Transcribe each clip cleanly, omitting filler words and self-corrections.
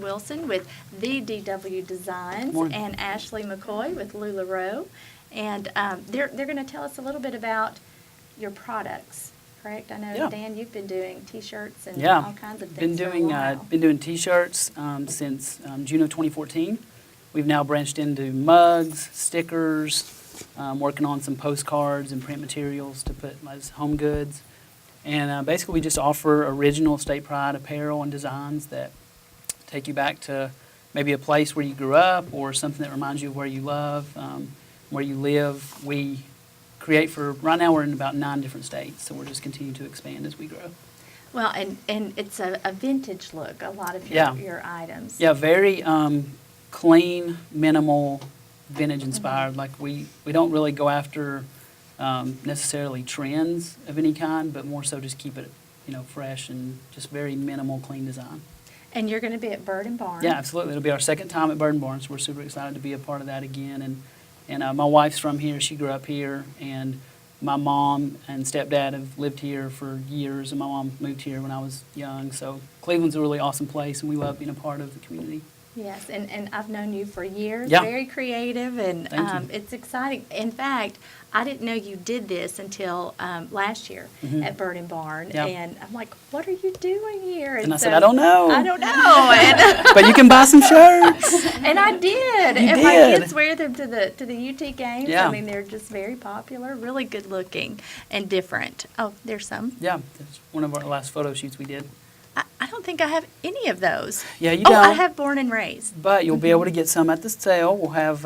Wilson with the DW Designs Morning. and Ashley McCoy with Lulu Row. And they're going to tell us a little bit about your products, correct? I know, Yeah. Dan, you've been doing T-shirts and Yeah, all kinds of been things for a doing while. been doing T-shirts since June of 2014. We've now branched into mugs, stickers, working on some postcards and print materials to put as home goods. And basically, we just offer original State Pride apparel and designs that take you back to maybe a place where you grew up or something that reminds you of where you love, where you live. We create for, right now we're in about 9 different states, so we're just continuing to expand as we grow. Well, and it's a vintage look, a lot of Yeah. your items. Yeah, very clean, minimal, vintage inspired. Like we don't really go after necessarily trends of any kind, but more so just keep it, fresh and just very minimal, clean design. And you're going to be at Bird and Barn. Yeah, absolutely. It'll be our second time at Bird and Barn, so we're super excited to be a part of that again. And my wife's from here. She grew up here, and my mom and stepdad have lived here for years, and my mom moved here when I was young. So Cleveland's a really awesome place, and we love being a part of the community. Yes, and I've known you for years. Yeah. Very creative, and Thank you. it's exciting. In fact, I didn't know you did this until last year at Bird and Barn, Yeah. and I'm like, "What are you doing here?" And I said, "I don't know." I don't know, and, But you can buy some shirts. and I did. You and my did. kids wear them to the UT games. Yeah. I mean, they're just very popular, really good looking, and different. Oh, there's some. Yeah, that's one of our last photo shoots we did. I don't think I have any of those. Yeah, you Oh, I don't. have Born and Raised. But you'll be able to get some at the sale. We'll have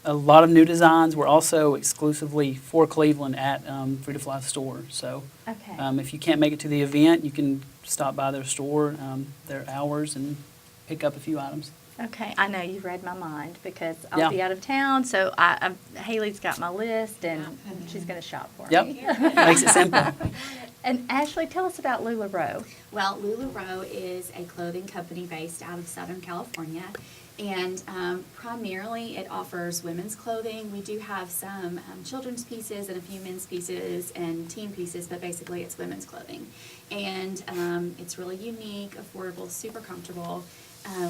a lot of new designs. We're also exclusively for Cleveland at Free to Fly store. So Okay. if you can't make it to the event, you can stop by their store, their hours, and pick up a few items. Okay, I know you read my mind because I'll Yeah. be out of town, so Haley's got my list and she's going to shop for Yep, me. makes it simple. And Ashley, tell us about Lulu Row. Well, Lulu Row is a clothing company based out of Southern California, and primarily it offers women's clothing. We do have some children's pieces and a few men's pieces and teen pieces, but basically it's women's clothing. And it's really unique, affordable, super comfortable.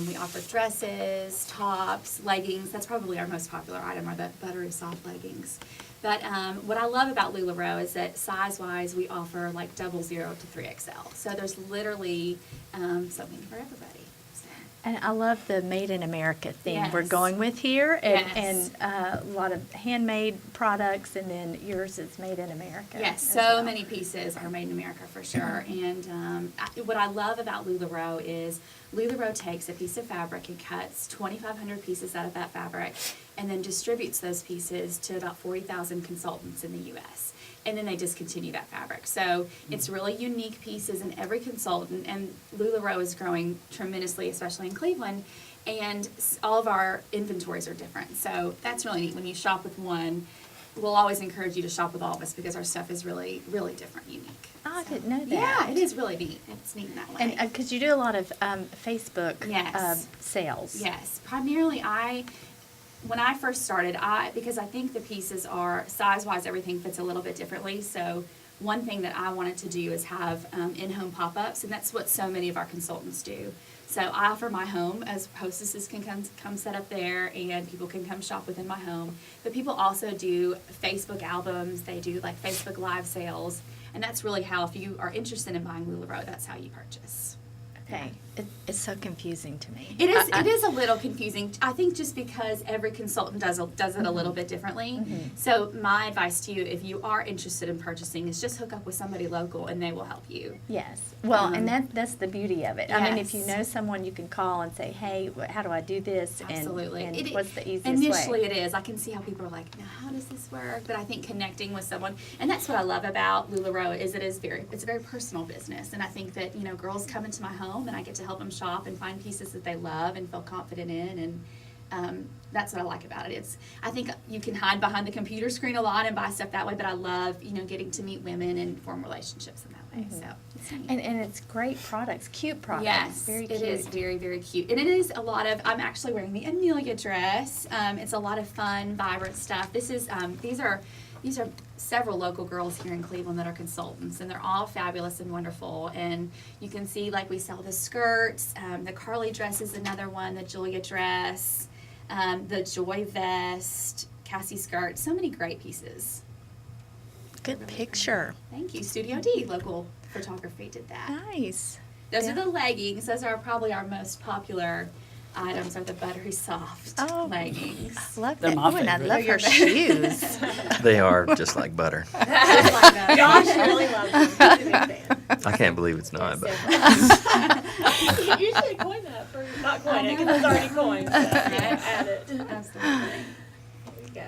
We offer dresses, tops, leggings. That's probably our most popular item, are the buttery soft leggings. But what I love about Lulu Row is that size-wise, we offer like 00 to 3XL. So there's literally something for everybody. So. And I love the Made in America theme Yes. we're going with here, and, Yes. and a lot of handmade products, and then yours is Made in America. Yes, as so well. many pieces are made in America for sure. And what I love about Lulu Row is Lulu Row takes a piece of fabric and cuts 2,500 pieces out of that fabric and then distributes those pieces to about 40,000 consultants in the U.S. And then they discontinue that fabric. So it's really unique pieces in every consultant, and Lulu Row is growing tremendously, especially in Cleveland. And all of our inventories are different. So that's really neat. When you shop with one, we'll always encourage you to shop with all of us because our stuff is really, really different, unique. Oh, I didn't know that. Yeah, it is really neat. It's neat in that way. And because you do a lot of Facebook Yes. sales. Yes, primarily when I first started, because I think the pieces are, size-wise, everything fits a little bit differently, so one thing that I wanted to do is have in-home pop-ups, and that's what so many of our consultants do. So I offer my home, as hostesses can come set up there, and people can come shop within my home. But people also do Facebook albums, they do like Facebook Live sales, and that's really how, if you are interested in buying Lulu Row, that's how you purchase. Okay. It's so confusing to me. It is. It is a little confusing. I think just because every consultant does it a little bit differently. So my advice to you, if you are interested in purchasing, is just hook up with somebody local, and they will help you. Yes. Well, and that's the beauty of it. I mean, if you Yes. know someone, you can call and say, "Hey, how do I do this?" Absolutely. And It- what's the easiest Initially, way? it is. I can see how people are like, "Now, how does this work?" But I think connecting with someone, and that's what I love about Lulu Row, is it's a very personal business, and I think that girls come into my home, and I get to help them shop and find pieces that they love and feel confident in, and that's what I like about it. I think you can hide behind the computer screen a lot and buy stuff that way, but I love getting to meet women and form relationships in that way. So it's neat. And it's great products, cute products. Yes, Very it cute. is very, very cute. And it is a lot of, I'm actually wearing the Amelia dress. It's a lot of fun, vibrant stuff. These are these are several local girls here in Cleveland that are consultants, and they're all fabulous and wonderful. And you can see, like, we sell the skirts, the Carly dress is another one, the Julia dress, the Joy vest, Cassie skirt, so many great pieces. Good picture. Thank you. Studio D, local photography, did that. Nice. Those are the leggings. Those are probably our most popular items, are the buttery soft leggings. I love They're that. my Oh, and I favorite. love her shoes. They are just like butter. Just like those. Josh really loves them. He's a big fan. I can't believe it's not, but You should coin that for, not coin it, because it's already coined, so add it. Absolutely. There you go.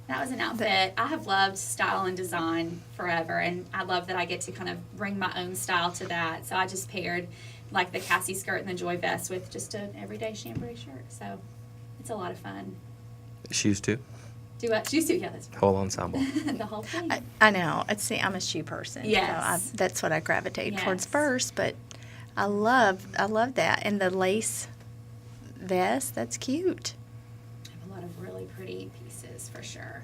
That was an outfit. I have loved style and design forever, and I love that I get to kind of bring my own style to that. So I just paired like the Cassie skirt and the Joy vest with just an everyday chambray shirt. So it's a lot of fun. shoes too. Do what? Shoes too? Yeah, that's right. Whole ensemble. The whole thing. I know. See, I'm a shoe person. Yes. So that's what I gravitate towards Yes. first. But I love that, and the lace vest. That's cute. I have a lot of really pretty pieces for sure.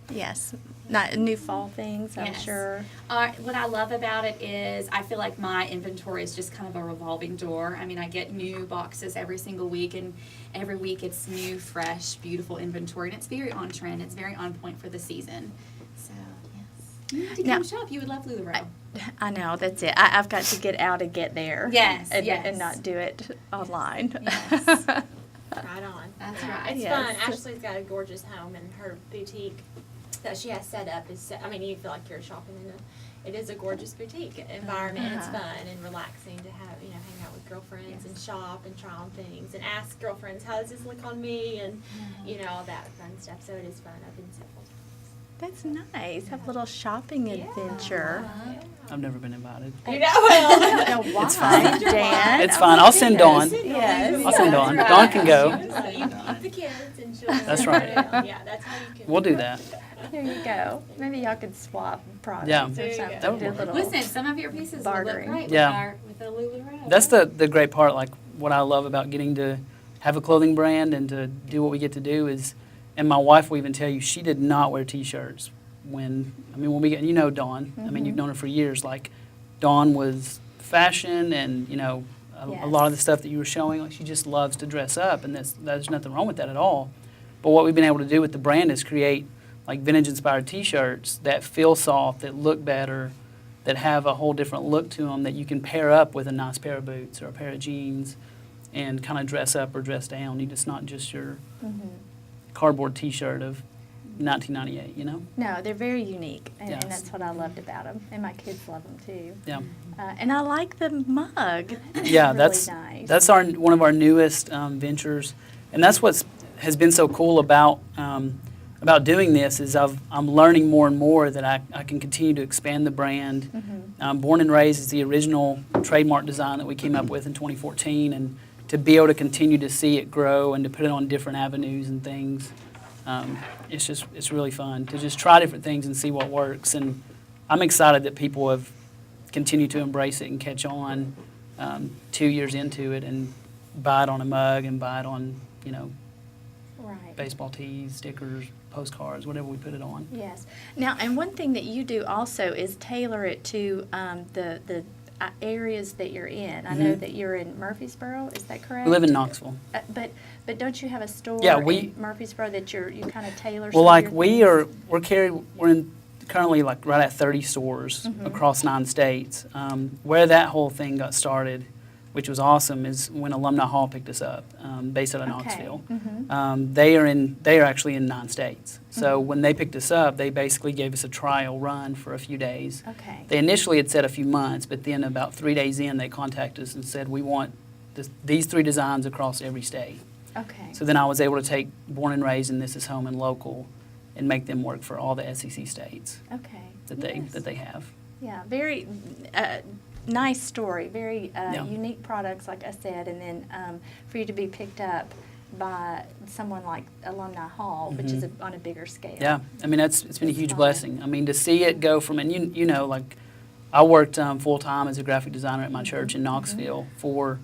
Yes. Not new fall things. I'm Yes. sure. What I love about it is I feel like my inventory is just kind of a revolving door. I mean, I get new boxes every single week, and every week it's new, fresh, beautiful inventory, and it's very on trend. It's very on point for the season. So, yes. You need to Now- come shop. You would love Lulu Row. I know. That's it. I've got to get out and get there. Yes, And, yes. and not do it online. Yes. Right on. That's Yeah, right. It's Yes. fun. Ashley's got a gorgeous home, and her boutique that she has set up is, I mean, you feel like you're shopping in it is a gorgeous boutique environment. It's Uh-huh. fun and relaxing to have, hang out with girlfriends and shop and try on things and ask girlfriends, how does this look on me? And, all that fun stuff. So it is fun. I've been several times. That's nice. Have a little shopping adventure. Uh-huh. I've never been invited. You know, well, I don't know why, fine. Dan. It's fine. I'll send Dawn. Yes. I'll send Dawn. That's Dawn can go. So you keep the kids and she'll. That's right. Yeah, that's how you can. We'll do that. There you go. Maybe y'all could swap products Yeah. or There you go. something. That would Do a work. little- Listen, some of your pieces would look Bartering. great Yeah. with the Lulu Row. That's the great part, like what I love about getting to have a clothing brand and to do what we get to do is, and my wife will even tell you, she did not wear T-shirts when we get, Dawn, I mean, you've known her for years, like Dawn was fashion and, a lot of the stuff that you were showing, like she just loves to dress up, and there's nothing wrong with that at all. But what we've been able to do with the brand is create like vintage-inspired T-shirts that feel soft, that look better, that have a whole different look to them that you can pair up with a nice pair of boots or a pair of jeans and kind of dress up or dress down. It's not just your cardboard T-shirt of 1998, No, they're very unique, and Yes. that's what I loved about them. And my kids love them too. Yeah. And I like the mug. Yeah, really that's nice. that's one of our newest ventures, and that's has been so cool about doing this is I'm learning more and more that I can continue to expand the brand. Born and Raised is the original trademark design that we came up with in 2014, and to be able to continue to see it grow and to put it on different avenues and things, it's really fun to just try different things and see what works. And I'm excited that people have continued to embrace it and catch on 2 years into it and buy it on a mug and buy it on Right. baseball tees, stickers, postcards, whatever we put it on. Yes. Now, and one thing that you do also is tailor it to the areas that you're in. I know Mhm. that you're in Murfreesboro. Is that correct? We live in Knoxville. But don't you have a store Yeah, in Murfreesboro that you kind of tailor? Well, some like of your things? we're in currently like right at 30 stores across 9 states. Where that whole thing got started, which was awesome, is when Alumni Hall picked us up, based out of Knoxville. They are actually in 9 states. So when they picked us up, they basically gave us a trial run for a few days. Okay. They initially had said a few months, but then about 3 days in, they contacted us and said, we want these 3 designs across every state. Okay. So then I was able to take Born and Raised and This Is Home and Local and make them work for all the SEC states Okay. that Yes. they have. Yeah, very nice story, very Yeah. unique products, like I said, and then for you to be picked up by someone like Alumni Hall, which is on a bigger scale. Yeah, I mean, it's been a It's huge fun. blessing. I mean, to see it go from, and like I worked full-time as a graphic designer at my church in Knoxville for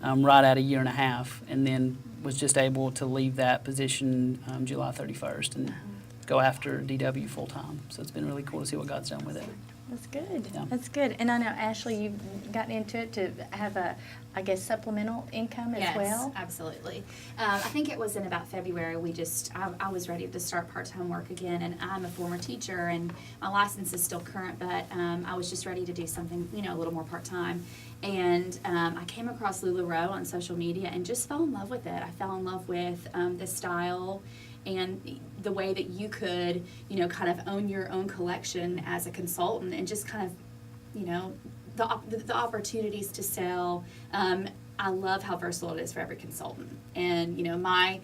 right at a year and a half, and then was just able to leave that position July 31st. And go after DW full-time. So it's been really cool to see what God's done with it. That's good. Yeah. That's good. And I know, Ashley, you've gotten into it to have a, I guess, supplemental income as well? Yes, absolutely. I think it was in about February, I was ready to start part-time work again, and I'm a former teacher, and my license is still current, but I was just ready to do something, a little more part-time. And I came across Lulu Row on social media and just fell in love with it. I fell in love with the style and the way that you could, kind of own your own collection as a consultant, and just kind of, the opportunities to sell. I love how versatile it is for every consultant. And, my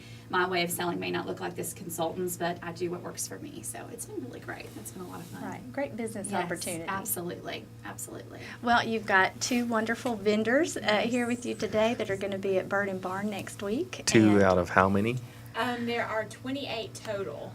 way of selling may not look like this consultant's, but I do what works for me. So it's been really great. It's been a lot of fun. Right. Great business Yes, opportunity. absolutely. Absolutely. Well, you've got two wonderful vendors here with you today that are going to be at Bird and Barn next week. 2 And- out of how many? There are 28 total.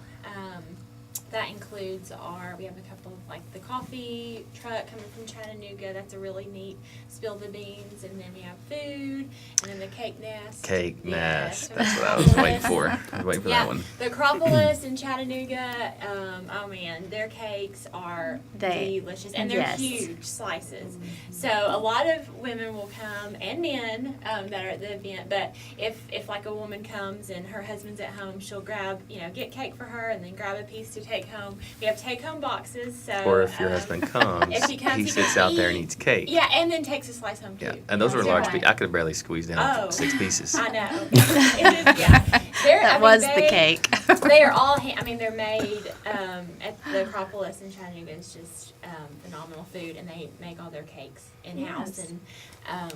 That includes we have a couple of, like, the coffee truck coming from Chattanooga. That's a really neat spill the beans. And then we have food, and then the cake nest. Cake Yes. nest. That's what I was waiting for. I was waiting for Yeah, that one. the Acropolis in Chattanooga, oh man, their cakes are delicious, and they're Yes. huge slices. So a lot of women will come, and men that are at the event. But if like a woman comes and her husband's at home, she'll grab, get cake for her, and then grab a piece to take home. We have take home boxes. So Or if your husband comes, if he comes, he he sits can out there and eat. eats cake. Yeah, and then takes a slice home too. Yeah, and those were So- large right. pieces. I could have barely squeezed down Oh. 6 pieces. I know. It is, yeah. That was the cake. They are all, they're made at the Acropolis in Chattanooga. It's just phenomenal food, and they make all their cakes in-house. Yes. And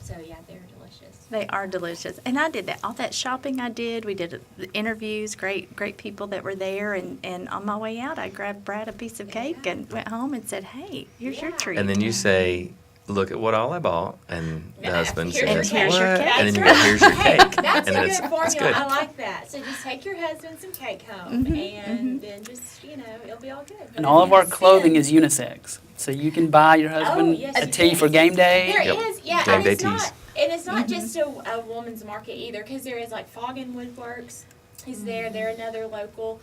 so, yeah, they're delicious. They are delicious. And I did that. All that shopping I did, we did the interviews, great people that were there. And on my way out, I grabbed Brad a piece of cake and went home and said, hey, here's your Yeah. treat. And then you say, look at what all I bought. And the Yeah, husband here's says, your what? cake. Here's your And then you That's go, here's your right. cake. That's and a then good formula. it's good. I like that. So just take your husband some cake home, and then just, it'll be all good. And all of our Sin. clothing is unisex. So you can buy your husband yes, a you tee can. for game day. There Yep. is, yeah, Game and day it's tees. not, and it's not just a woman's market either, because there is, like, Foggin Woodworks is there. They're another local.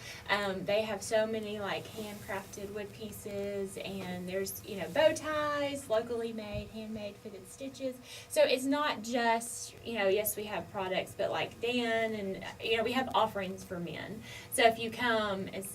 They have so many, like, handcrafted wood pieces, and there's, bow ties, locally made, handmade fitted stitches. So it's not just, yes, we have products, but like Dan and, we have offerings for men. So if you come as,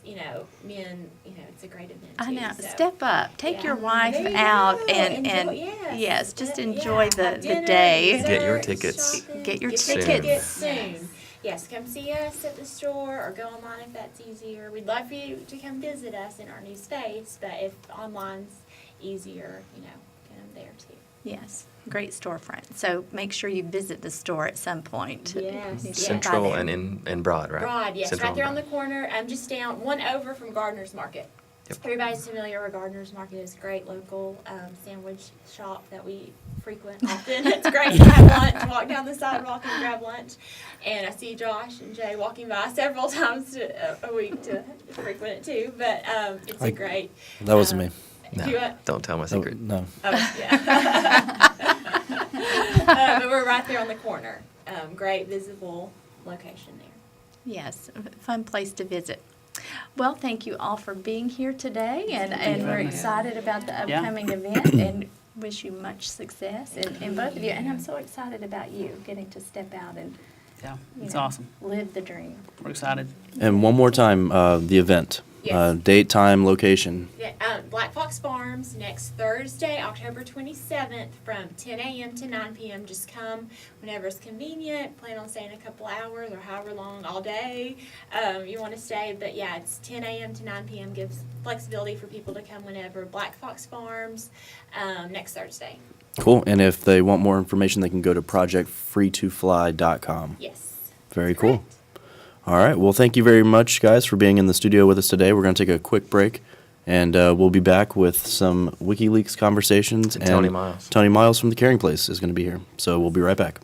men, it's a great event too. I know. So. Step up. Take Yeah. your wife There you out go. and Enjoy- yes. yes, just Yeah, enjoy have the dinner, day. Get your desserts, tickets. shopping. Get your tickets. soon. Yes, come see us at the store or go online if that's easier. We'd love for you to come visit us in our new space, but if online's easier, get them there too. Yes, great storefront. So make sure you visit the store at some point. Yes, You yes. can buy Central there. and in Broad, right? Broad, yes, Central right there and on the Broad. corner. Just down one over from Gardner's Market. Yep. Everybody's familiar with Gardner's Market. It's a great local sandwich shop that we frequent often. It's great to have lunch, walk down the sidewalk and grab lunch. And I see Josh and Jay walking by several times a week to frequent it too. But it's a great. That wasn't me. No, You, don't tell my secret. No. Oh, yeah. But we're right there on the corner. Great visible location there. Yes, a fun place to visit. Well, thank you all for being here today, and you. we're excited about the Yeah. upcoming event and wish you much success in both of you. And I'm so excited about you getting to step out and Yeah, you it's know, awesome. live the dream. We're excited. And one more time, the event. Yes. Date, time, location. Yeah, Black Fox Farms next Thursday, October 27th from 10 a.m. to 9 p.m. Just come whenever it's convenient. Plan on staying a couple hours or however long, all day you want to stay. But yeah, it's 10 a.m. to 9 p.m. Gives flexibility for people to come whenever. Black Fox Farms next Thursday. Cool. And if they want more information, they can go to projectfree2fly.com. Yes. Very cool. Correct. All right. Well, thank you very much, guys, for being in the studio with us today. We're going to take a quick break, and we'll be back with some WikiLeaks conversations. And Tony Miles. Tony Miles from The Caring Place is going to be here. So we'll be right back.